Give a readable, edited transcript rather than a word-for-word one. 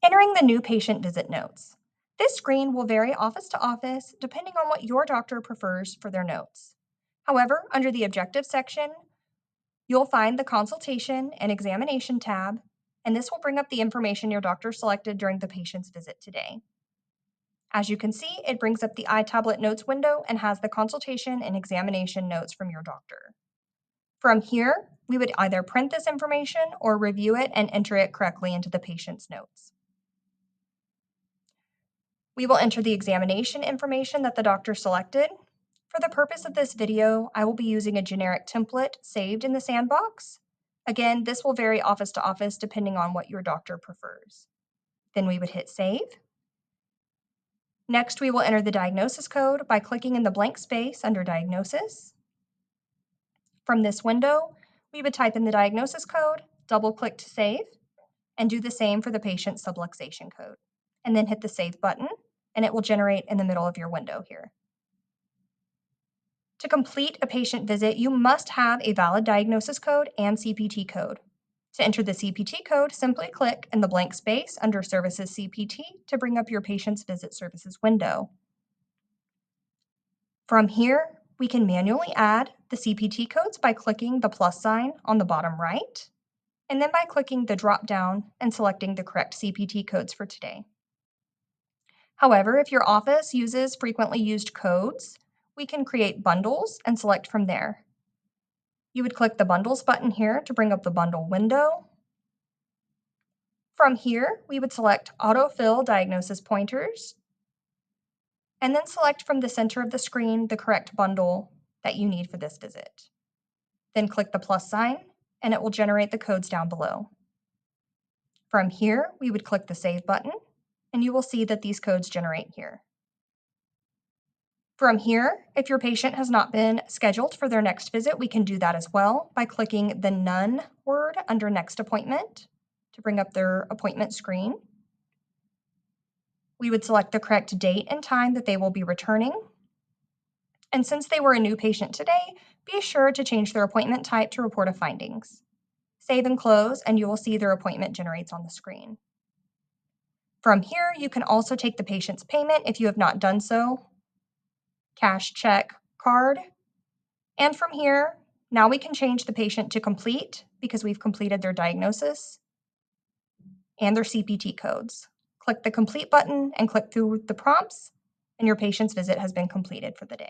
Entering the new patient visit notes. This screen will vary office to office depending on what your doctor prefers for their notes. However, under the Objective section, you'll find the Consultation and Examination tab, and this will bring up the information your doctor selected during the patient's visit today. As you can see, it brings up the iTablet Notes window and has the consultation and examination notes from your doctor. From here, we would either print this information or review it and enter it correctly into the patient's notes. We will enter the examination information that the doctor selected. For the purpose of this video, I will be using a generic template saved in the sandbox. Again, this will vary office to office depending on what your doctor prefers. Then we would hit save. Next, we will enter the diagnosis code by clicking in the blank space under diagnosis. From this window, we would type in the diagnosis code, double-click to save, and do the same for the patient subluxation code, and then hit the save button, and it will generate in the middle of your window here. To complete a patient visit, you must have a valid diagnosis code and CPT code. To enter the CPT code, simply click in the blank space under Services CPT to bring up your patient's visit services window. From here, we can manually add the CPT codes by clicking the plus sign on the bottom right, and then by clicking the drop down and selecting the correct CPT codes for today. However, if your office uses frequently used codes, we can create bundles and select from there. You would click the Bundles button here to bring up the bundle window. From here, we would select Autofill Diagnosis Pointers, and then select from the center of the screen the correct bundle that you need for this visit. Then click the plus sign, and it will generate the codes down below. From here, we would click the Save button, and you will see that these codes generate here. From here, if your patient has not been scheduled for their next visit, we can do that as well by clicking the None word under Next Appointment to bring up their appointment screen. We would select the correct date and time that they will be returning. And since they were a new patient today, be sure to change their appointment type to report of findings. Save and close, and you will see their appointment generates on the screen. From here, you can also take the patient's payment if you have not done so, cash, check, card. And from here, now we can change the patient to complete because we've completed their diagnosis and their CPT codes. Click the complete button and click through the prompts, and your patient's visit has been completed for the day.